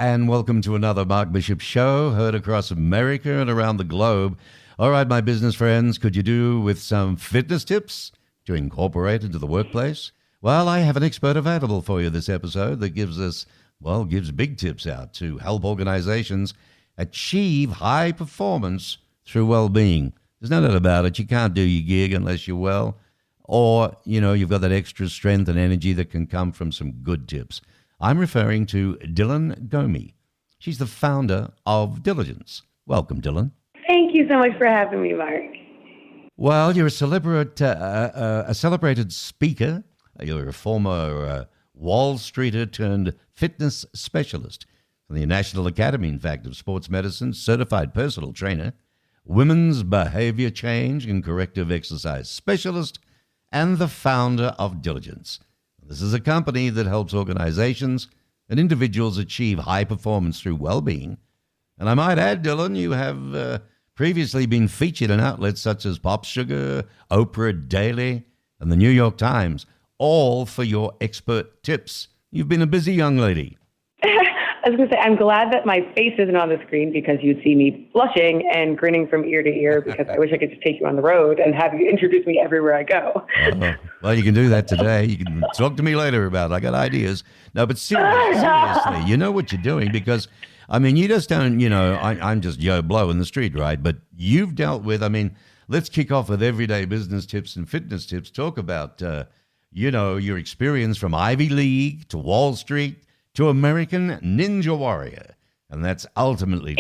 And welcome to another Mark Bishop show, heard across America and around the globe. All right, my business friends, could you do with some fitness tips to incorporate into the workplace? Well, I have an expert available for you this episode that gives big tips out to help organizations achieve high performance through well-being. There's no doubt about it. You can't do your gig unless you're well, or, you've got that extra strength and energy that can come from some good tips. I'm referring to Dilan Gomih. She's the founder of Dilagence. Welcome, Dilan. Thank you so much for having me, Mark. Well, you're a celebrated speaker. You're a former Wall Streeter turned fitness specialist from the National Academy, in fact, of Sports Medicine, certified personal trainer, women's behavior change and corrective exercise specialist, and the founder of Dilagence. This is a company that helps organizations and individuals achieve high performance through well-being. And I might add, Dilan, you have previously been featured in outlets such as Pop Sugar, Oprah Daily, and the New York Times, all for your expert tips. You've been a busy young lady. I was going to say, I'm glad that my face isn't on the screen because you'd see me blushing and grinning from ear to ear because I wish I could just take you on the road and have you introduce me everywhere I go. Well, you can do that today. You can talk to me later about it. I got ideas. No, but seriously, you know what you're doing because, you just don't, I'm just Joe Blow in the street, right? But you've dealt with, let's kick off with everyday business tips and fitness tips. Talk about, your experience from Ivy League to Wall Street to American Ninja Warrior. And that's ultimately,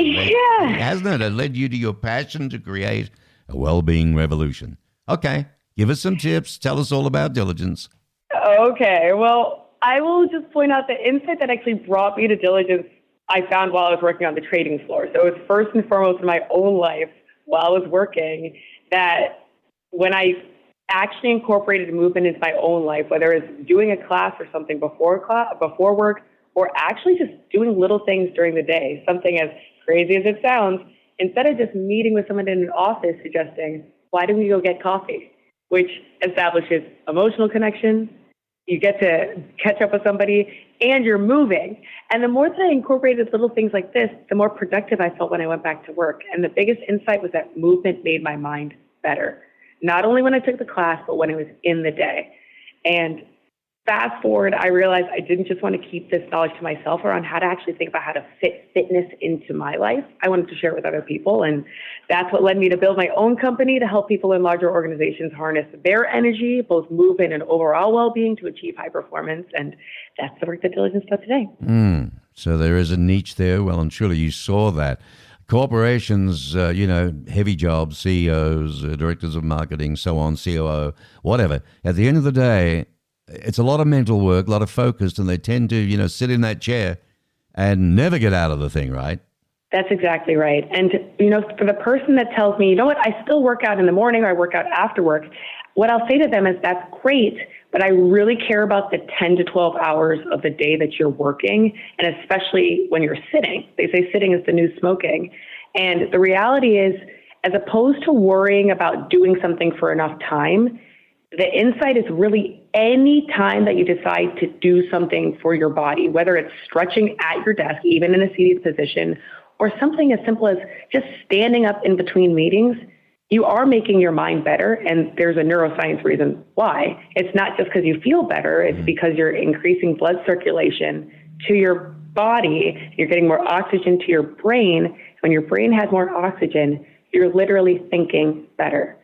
hasn't it led you to your passion to create a well-being revolution. Okay, give us some tips. Tell us all about Dilagence. Okay, well, I will just point out the insight that actually brought me to Dilagence I found while I was working on the trading floor. So it was first and foremost in my own life while I was working that when I actually incorporated movement into my own life, whether it's doing a class or something before work, or actually just doing little things during the day, something as crazy as it sounds, instead of just meeting with someone in an office suggesting, why don't we go get coffee? Which establishes emotional connection, you get to catch up with somebody, and you're moving. And the more that I incorporated little things like this, the more productive I felt when I went back to work. And the biggest insight was that movement made my mind better. Not only when I took the class, but when it was in the day. And fast forward, I realized I didn't just want to keep this knowledge to myself around how to actually think about how to fit fitness into my life. I wanted to share it with other people. And that's what led me to build my own company to help people in larger organizations harness their energy, both movement and overall well-being to achieve high performance. And that's the work that Dilagence does today. So there is a niche there. Well, and surely you saw that. Corporations, heavy jobs, CEOs, directors of marketing, so on, COO, whatever. At the end of the day, it's a lot of mental work, a lot of focus, and they tend to, sit in that chair and never get out of the thing, right? That's exactly right. And, for the person that tells me, you know what, I still work out in the morning or I work out after work, what I'll say to them is that's great, but I really care about the 10 to 12 hours of the day that you're working, and especially when you're sitting. They say sitting is the new smoking. And the reality is, as opposed to worrying about doing something for enough time, the insight is really any time that you decide to do something for your body, whether it's stretching at your desk, even in a seated position, or something as simple as just standing up in between meetings, you are making your mind better. And there's a neuroscience reason why. It's not just because you feel better. It's because you're increasing blood circulation to your body. You're getting more oxygen to your brain. When your brain has more oxygen, you're literally thinking better.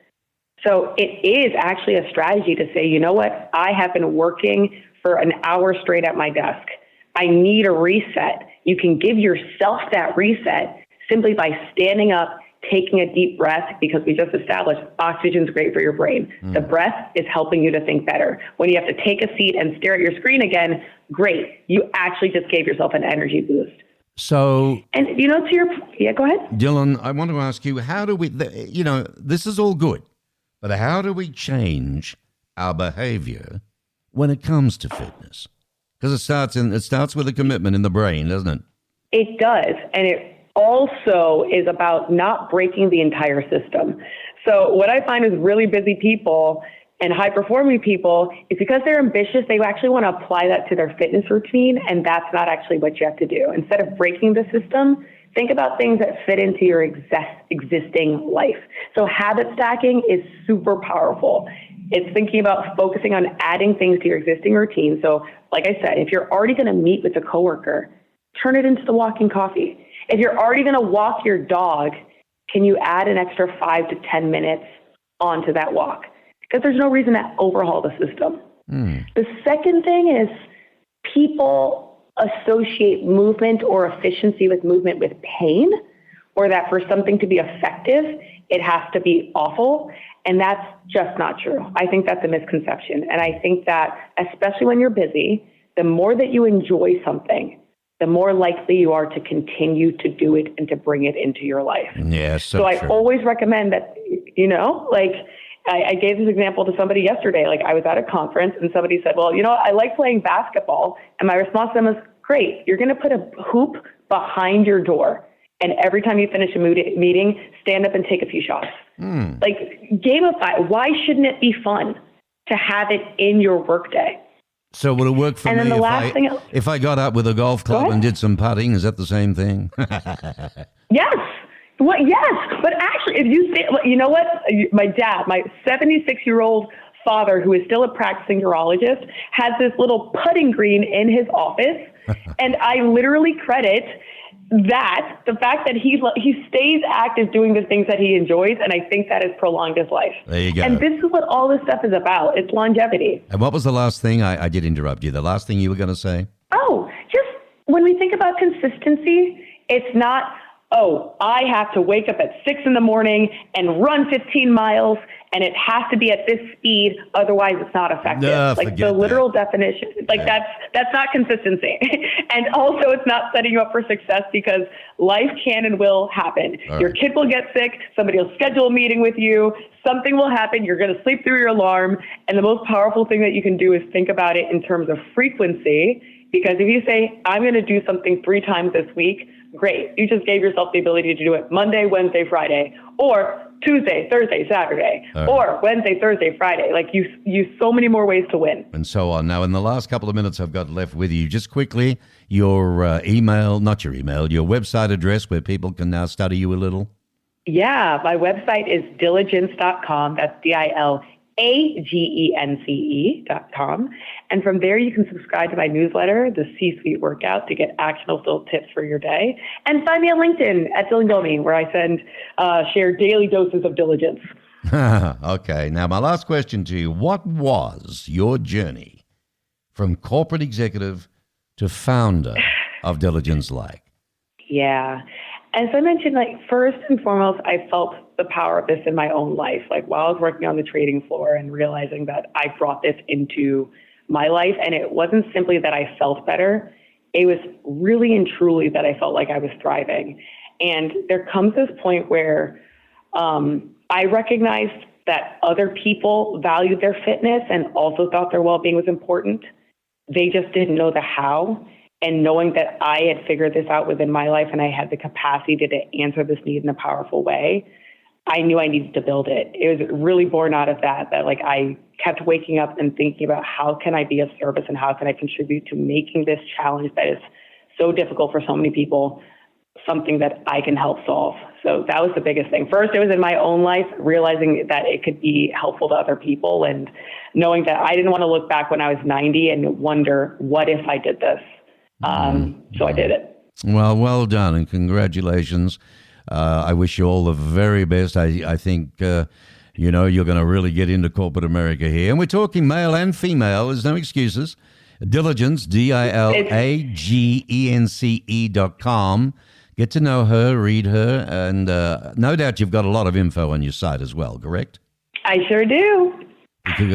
So it is actually a strategy to say, you know what, I have been working for an hour straight at my desk. I need a reset. You can give yourself that reset simply by standing up, taking a deep breath, because we just established oxygen is great for your brain. The breath is helping you to think better. When you have to take a seat and stare at your screen again, great. You actually just gave yourself an energy boost. So, and go ahead. Dilan, I want to ask you, how do we, this is all good. But how do we change our behavior when it comes to fitness? Because it starts with a commitment in the brain, doesn't it? It does, and it also is about not breaking the entire system. So what I find is really busy people and high-performing people is because they're ambitious, they actually want to apply that to their fitness routine, and that's not actually what you have to do. Instead of breaking the system, think about things that fit into your existing life. So habit stacking is super powerful. It's thinking about focusing on adding things to your existing routine. So like I said, if you're already going to meet with a coworker, turn it into the walking coffee. If you're already going to walk your dog, can you add an extra 5 to 10 minutes onto that walk? Because there's no reason to overhaul the system. The second thing is people associate movement or efficiency with movement with pain, or that for something to be effective, it has to be awful. And that's just not true. I think that's a misconception. And I think that especially when you're busy, the more that you enjoy something, the more likely you are to continue to do it and to bring it into your life. Yeah, so I always recommend that, I gave this example to somebody yesterday. Like, I was at a conference and somebody said, well, I like playing basketball. And my response to them was, great, you're going to put a hoop behind your door. And every time you finish a meeting, stand up and take a few shots. Like, gamify. Why shouldn't it be fun to have it in your workday? So would it work for me if I got up with a golf club and did some putting? Is that the same thing? Yes. Well, yes. But actually, if you say, you know what? My dad, my 76-year-old father, who is still a practicing urologist, has this little putting green in his office. And I literally credit the fact that he stays active doing the things that he enjoys, and I think that has prolonged his life. There you go. And this is what all this stuff is about. It's longevity. And what was the last thing? I did interrupt you. The last thing you were going to say? Oh, just when we think about consistency, it's not, I have to wake up at 6 in the morning and run 15 miles, and it has to be at this speed, otherwise it's not effective. No, like the literal definition, that's not consistency. And also it's not setting you up for success, because life can and will happen. Your kid will get sick, somebody will schedule a meeting with you, something will happen, you're going to sleep through your alarm. And the most powerful thing that you can do is think about it in terms of frequency, because if you say, I'm going to do something 3 times this week, great. You just gave yourself the ability to do it Monday, Wednesday, Friday, or Tuesday, Thursday, Saturday, or Wednesday, Thursday, Friday. Like, you so many more ways to win. And so on. Now, in the last couple of minutes I've got left with you, just quickly, your your website address where people can now study you a little. Yeah, my website is dilagence.com. That's dilagence.com. And from there, you can subscribe to my newsletter, the C-Suite Workout, to get actionable tips for your day. And find me on LinkedIn at Dilan Gomih, where I share daily doses of diligence. Okay. Now, my last question to you, what was your journey from corporate executive to founder of Dilagence like? Yeah. As I mentioned, first and foremost, I felt the power of this in my own life. Like, while I was working on the trading floor and realizing that I brought this into my life, and it wasn't simply that I felt better, it was really and truly that I felt like I was thriving. And there comes this point where I recognized that other people valued their fitness and also thought their well-being was important. They just didn't know the how. And knowing that I had figured this out within my life and I had the capacity to answer this need in a powerful way, I knew I needed to build it. It was really born out of that I kept waking up and thinking about how can I be of service and how can I contribute to making this challenge that is so difficult for so many people something that I can help solve. So that was the biggest thing. First, it was in my own life, realizing that it could be helpful to other people, and knowing that I didn't want to look back when I was 90 and wonder, what if I did this? So I did it. Well done, and congratulations. I wish you all the very best. I think, you're going to really get into corporate America here. And we're talking male and female. There's no excuses. Dilagence, DILAGENCE.com. Get to know her, read her, and no doubt you've got a lot of info on your site as well, correct? I sure do.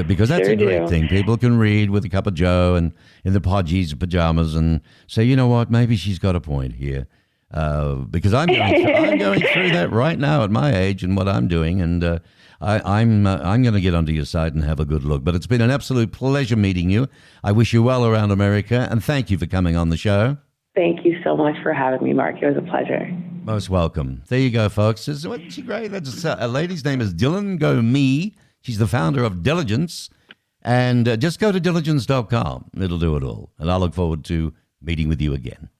Because that's a great thing. People can read with a cup of joe and in the podgies pajamas and say, you know what, maybe she's got a point here. Because I'm going through that right now at my age and what I'm doing, and I'm going to get onto your site and have a good look. But it's been an absolute pleasure meeting you. I wish you well around America, and thank you for coming on the show. Thank you so much for having me, Mark. It was a pleasure. Most welcome. There you go, folks. Isn't she great? That's a lady's name is Dilan Gomih. She's the founder of Dilagence. And just go to diligence.com. It'll do it all. And I look forward to meeting with you again.